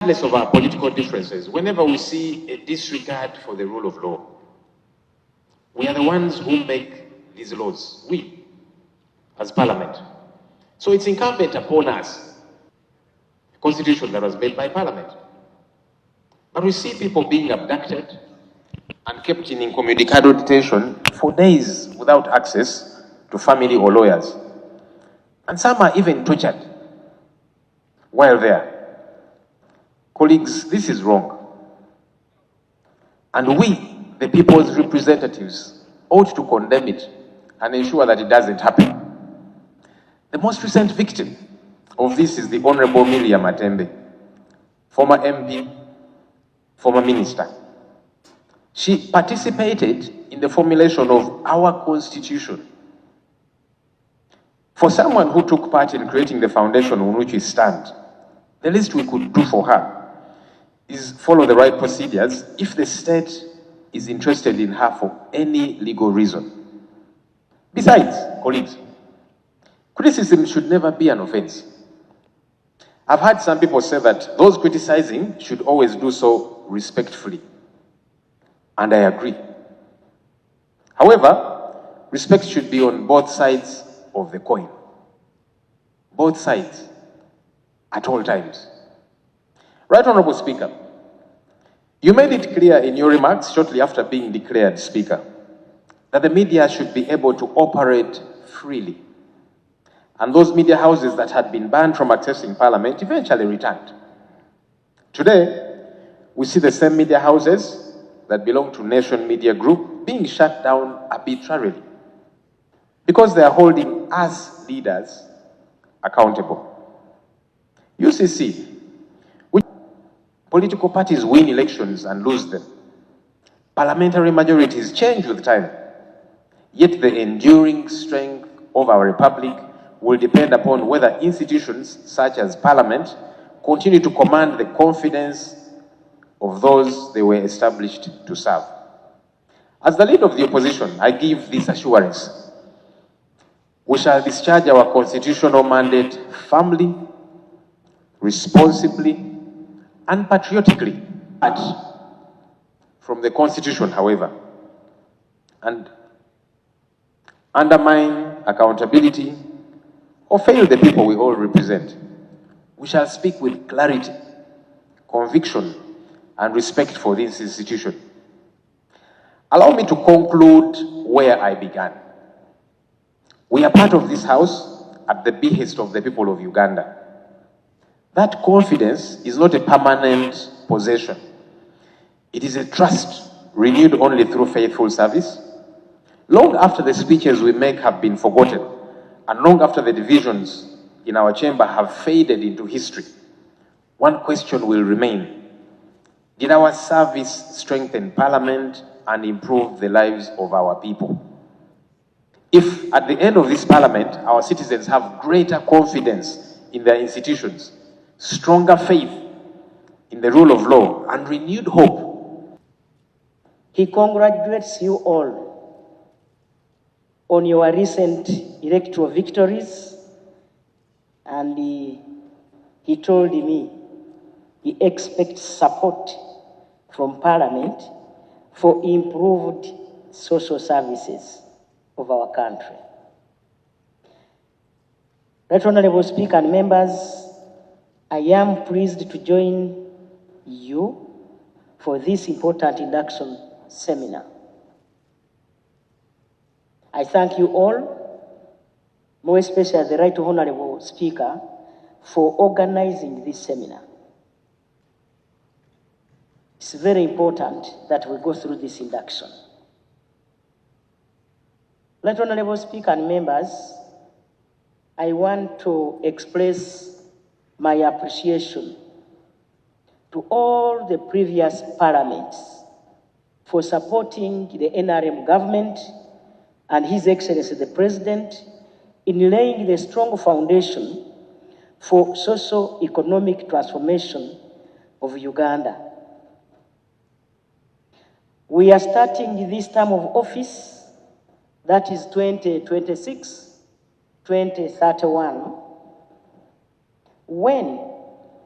Regardless of our political differences, whenever we see a disregard for the rule of law, we are the ones who make these laws, we, as Parliament. So it's incumbent upon us, a constitution that was made by Parliament. But we see people being abducted and kept in incommunicado detention for days without access to family or lawyers. And some are even tortured while there. Colleagues, this is wrong. And we, the people's representatives, ought to condemn it and ensure that it doesn't happen. The most recent victim of this is the Honorable Miriam Matembe, former MP, former minister. She participated in the formulation of our constitution. For someone who took part in creating the foundation on which we stand, the least we could do for her is follow the right procedures if the state is interested in her for any legal reason. Besides, colleagues, criticism should never be an offense. I've heard some people say that those criticizing should always do so respectfully. And I agree. However, respect should be on both sides of the coin. Both sides, at all times. Right Honorable Speaker, you made it clear in your remarks shortly after being declared Speaker that the media should be able to operate freely. And those media houses that had been banned from accessing Parliament eventually returned. Today, we see the same media houses that belong to Nation Media Group being shut down arbitrarily because they are holding us leaders accountable. UCC, which political parties win elections and lose them. Parliamentary majorities change with time. Yet the enduring strength of our republic will depend upon whether institutions such as Parliament continue to command the confidence of those they were established to serve. As the leader of the opposition, I give this assurance. We shall discharge our constitutional mandate firmly, responsibly, and patriotically. From the Constitution, however, and undermine accountability or fail the people we all represent. We shall speak with clarity, conviction, and respect for this institution. Allow me to conclude where I began. We are part of this house at the behest of the people of Uganda. That confidence is not a permanent possession. It is a trust renewed only through faithful service. Long after the speeches we make have been forgotten, and long after the divisions in our chamber have faded into history, one question will remain. Did our service strengthen Parliament and improve the lives of our people? If at the end of this Parliament, our citizens have greater confidence in their institutions, stronger faith in the rule of law, and renewed hope, he congratulates you all on your recent electoral victories, and he told me he expects support from Parliament for improved social services of our country. Right Honorable Speaker and members, I am pleased to join you for this important induction seminar. I thank you all, more especially the Right Honorable Speaker, for organizing this seminar. It's very important that we go through this induction. Right Honorable Speaker and members, I want to express my appreciation to all the previous parliaments for supporting the NRM government and His Excellency the President in laying the strong foundation for socio-economic transformation of Uganda. We are starting this term of office, that is 2026, 2031, when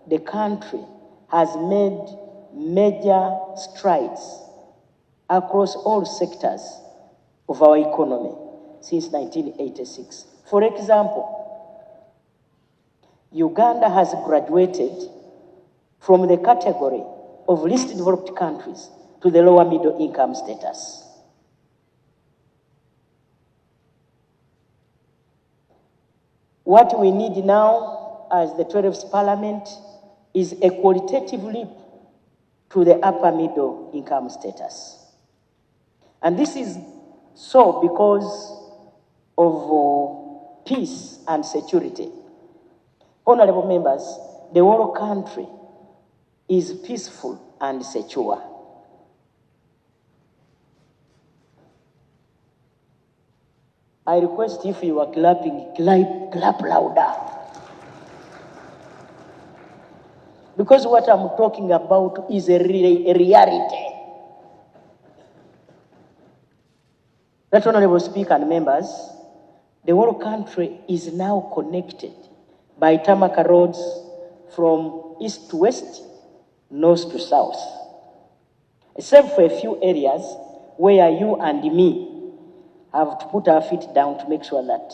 the country has made major strides across all sectors of our economy since 1986. For example, Uganda has graduated from the category of least developed countries to the lower middle income status. What we need now as the 12th Parliament is a qualitative leap to the upper middle income status. And this is so because of peace and security. Honorable members, the whole country is peaceful and secure. I request if you are clapping, clap louder. Because what I'm talking about is a reality. That Honorable Speaker and members, the whole country is now connected by tarmac roads from east to west, north to south. Except for a few areas where you and me have to put our feet down to make sure that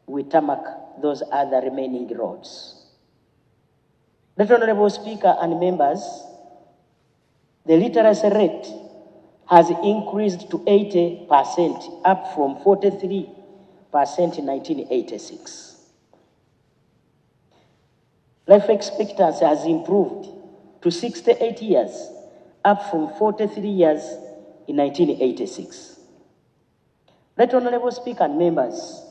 we tarmac those other remaining roads. That Honorable Speaker and members, the literacy rate has increased to 80%, up from 43% in 1986. Life expectancy has improved to 68 years, up from 43 years in 1986. Right Honorable Speaker and members,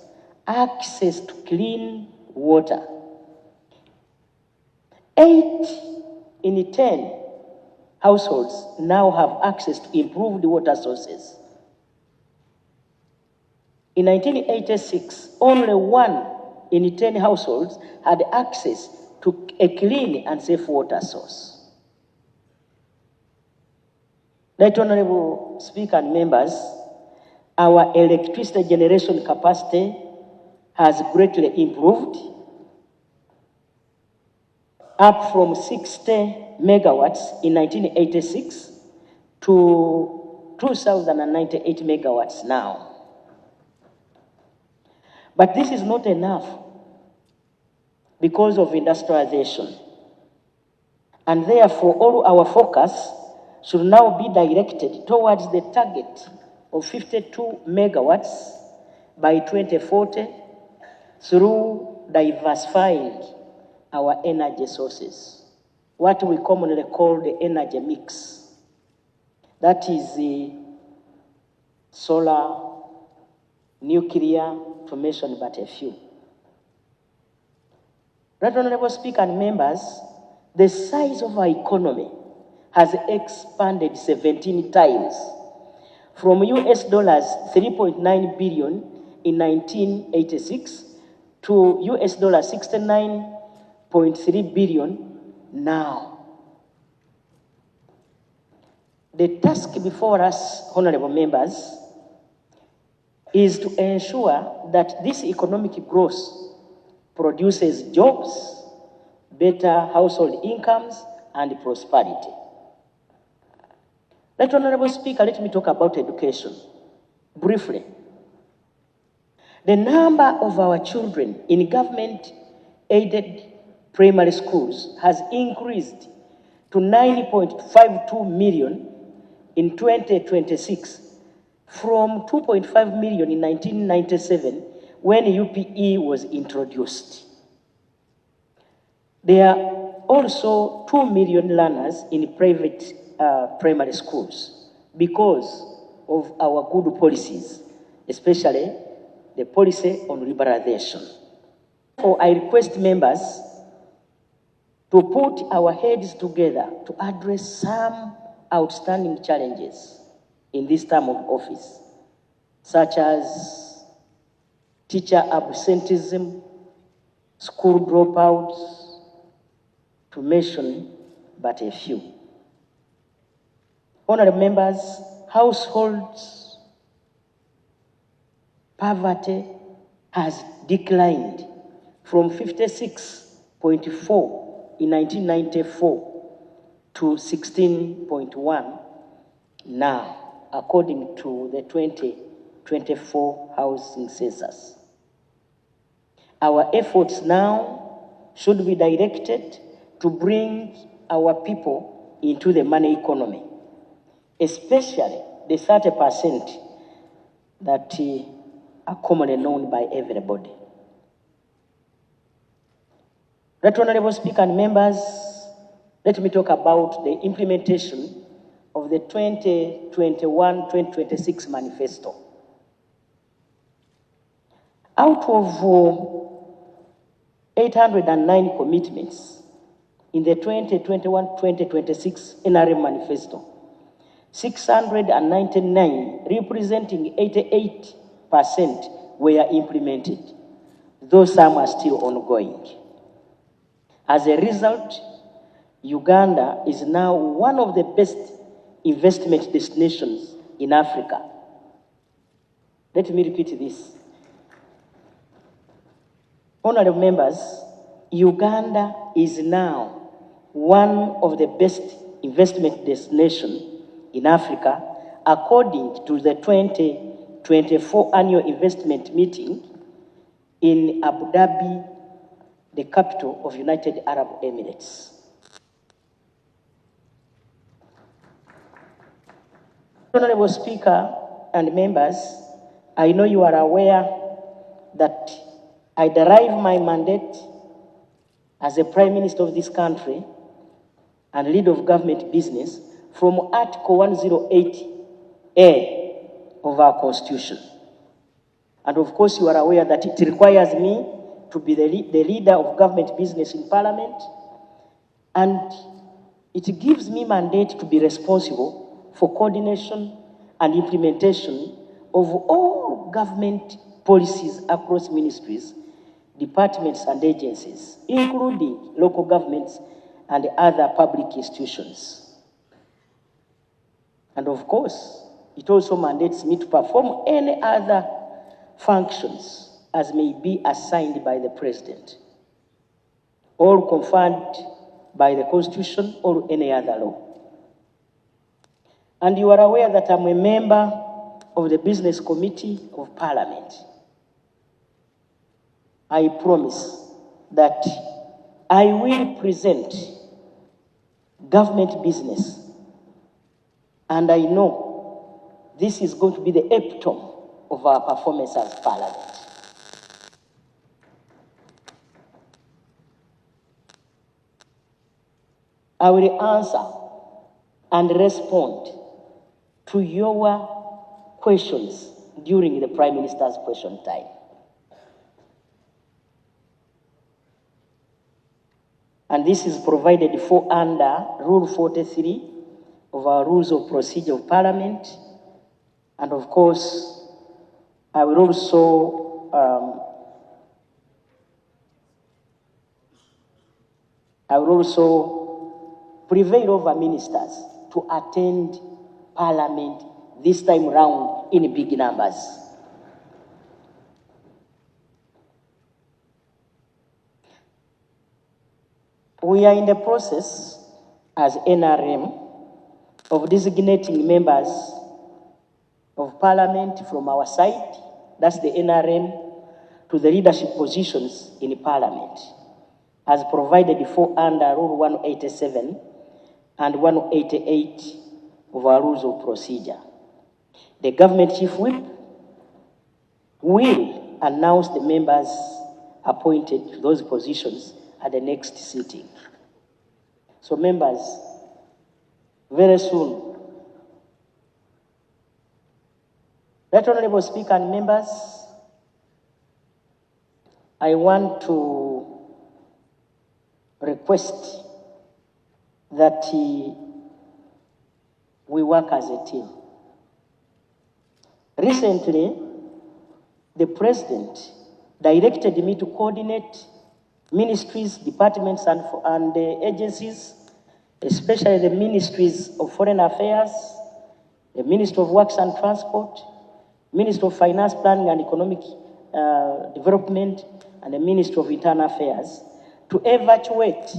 access to clean water. 8 in 10 households now have access to improved water sources. In 1986, only 1 in 10 households had access to a clean and safe water source. Right Honorable Speaker and members, our electricity generation capacity has greatly improved, up from 60 megawatts in 1986 to 2,098 megawatts now. But this is not enough because of industrialization. And therefore, all our focus should now be directed towards the target of 52 megawatts by 2040 through diversifying our energy sources, what we commonly call the energy mix. That is the solar, nuclear, to mention but a few. Right Honorable Speaker and members, the size of our economy has expanded 17 times, from US dollars 3.9 billion in 1986 to US dollars 69.3 billion now. The task before us, honorable members, is to ensure that this economic growth produces jobs, better household incomes, and prosperity. Right Honorable Speaker, let me talk about education briefly. The number of our children in government-aided primary schools has increased to 9.52 million in 2026 from 2.5 million in 1997 when UPE was introduced. There are also 2 million learners in private primary schools because of our good policies, especially the policy on liberalization. So I request members to put our heads together to address some outstanding challenges in this term of office, such as teacher absenteeism, school dropouts, to mention but a few. Honorable members, households poverty has declined from 56.4 in 1994 to 16.1 now, according to the 2024 housing census. Our efforts now should be directed to bring our people into the money economy, especially the 30% that are commonly known by everybody. Right, Honorable Speaker and members, let me talk about the implementation of the 2021-2026 manifesto. Out of 809 commitments in the 2021-2026 NRM manifesto, 699, representing 88%, were implemented, though some are still ongoing. As a result, Uganda is now one of the best investment destinations in Africa. Let me repeat this. Honorable members, Uganda is now one of the best investment destinations in Africa, according to the 2024 annual investment meeting in Abu Dhabi, the capital of United Arab Emirates. Honorable Speaker and members, I know you are aware that I derive my mandate as the Prime Minister of this country and leader of government business from Article 108A of our Constitution. And of course, you are aware that it requires me to be the leader of government business in Parliament, and it gives me mandate to be responsible for coordination and implementation of all government policies across ministries, departments and agencies, including local governments and other public institutions. And of course, it also mandates me to perform any other functions as may be assigned by the President, or conferred by the Constitution or any other law. And you are aware that I'm a member of the Business Committee of Parliament. I promise that I will present government business, and I know this is going to be the epitome of our performance as Parliament. I will answer and respond to your questions during the Prime Minister's question time. And this is provided for under Rule 43 of our Rules of Procedure of Parliament. And of course, I will also prevail over ministers to attend Parliament this time round in big numbers. We are in the process as NRM of designating members of Parliament from our side, that's the NRM, to the leadership positions in Parliament, as provided for under Rule 187 and 188 of our Rules of Procedure. The Government Chief Whip will announce the members appointed to those positions at the next sitting. So members, very soon. Right, Honorable Speaker and members, I want to request that we work as a team. Recently, the President directed me to coordinate ministries, departments, and agencies, especially the ministries of Foreign Affairs, the Ministry of Works and Transport, Ministry of Finance, Planning and Economic Development, and the Ministry of Internal Affairs, to evaluate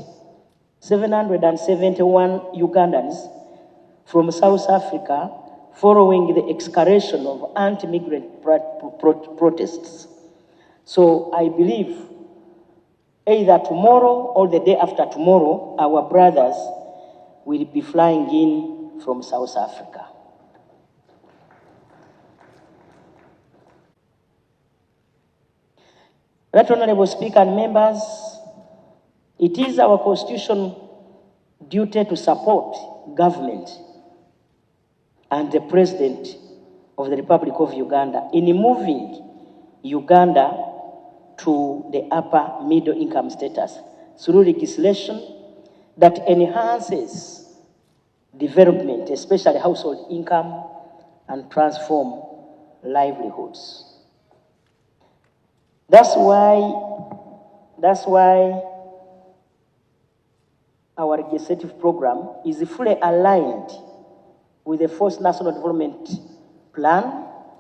771 Ugandans from South Africa following the escalation of anti-migrant protests. So I believe either tomorrow or the day after tomorrow, our brothers will be flying in from South Africa. Right Honorable Speaker and members, it is our constitutional duty to support government and the President of the Republic of Uganda in moving Uganda to the upper middle income status through legislation that enhances development, especially household income, and transform livelihoods. That's why our legislative program is fully aligned with the Fourth National Development Plan